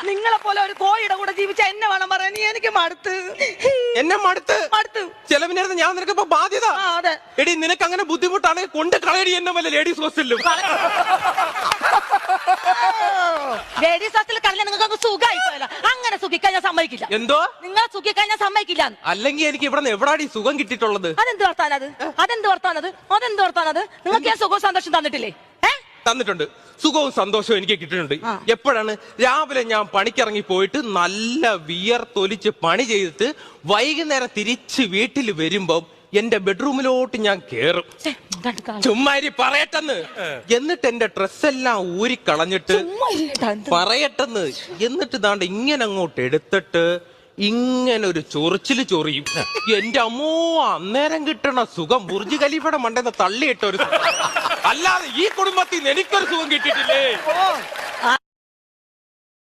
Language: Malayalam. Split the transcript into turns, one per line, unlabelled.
നിങ്ങളെ പോലെ ഒരു കോഴിയുടെ കൂടെ ജീവിച്ച എന്നെ വേണം പറയാൻ. നീ എനിക്ക് മടുത്ത്.
എന്നെ മടുത്ത്
മടുത്ത്
ചെലവിനായിരുന്നു ഞാൻ നിനക്ക് ഇപ്പൊ ബാധ്യത.
അതെ
എടി നിനക്ക് അങ്ങനെ ബുദ്ധിമുട്ടാണെങ്കിൽ കൊണ്ട് കളയടി എന്നെ വല്ല ലേഡീസ് ഹോസ്റ്റലിലും.
ലേഡീസ് ഹോസ്റ്റലിൽ കളഞ്ഞാൽ നിങ്ങൾക്ക് സുഖമായി പോയല്ലോ. അങ്ങനെ സുഖിക്കാൻ ഞാൻ സമ്മതിക്കില്ല.
എന്തോ
നിങ്ങളെ സുഖിക്കാൻ ഞാൻ സമ്മതിക്കില്ല.
അല്ലെങ്കിൽ എനിക്ക് ഇവിടെ എവിടാടി സുഖം കിട്ടിയിട്ടുള്ളത്?
അതെന്ത് വർത്താനത്? അതെന്ത് വർത്താനത്? അതെന്ത് വർത്താനത്? നിങ്ങൾക്ക് ഞാൻ സുഖവും സന്തോഷം തന്നിട്ടില്ലേ?
തന്നിട്ടുണ്ട്. സുഖവും സന്തോഷവും എനിക്ക് കിട്ടിയിട്ടുണ്ട്. എപ്പോഴാണ്? രാവിലെ ഞാൻ പണിക്കിറങ്ങി പോയിട്ട് നല്ല വിയർത്തൊലിച്ച് പണി ചെയ്തിട്ട് വൈകുന്നേരം തിരിച്ച് വീട്ടിൽ വരുമ്പോ എന്റെ ബെഡ്റൂമിലോട്ട് ഞാൻ കേറും. ചുമ്മാരി പറയട്ടെന്ന്. എന്നിട്ട് എന്റെ ഡ്രസ്സെല്ലാം ഊരിക്കളഞ്ഞിട്ട് പറയട്ടെന്ന്. എന്നിട്ട് ദാണ്ട് ഇങ്ങനെ അങ്ങോട്ട് എടുത്തിട്ട് ഇങ്ങനെ ഒരു ചൊറിച്ചില് ചൊറിയും. എന്റെ അമ്മോ, അന്നേരം കിട്ടണ സുഖം ബുർജ് ഖലീഫയുടെ മണ്ടെന്ന് തള്ളിയിട്ട ഒരു സുഖം. അല്ലാതെ ഈ കുടുംബത്തിൽ നിന്ന് എനിക്കൊരു സുഖം കിട്ടിയിട്ടില്ലേ.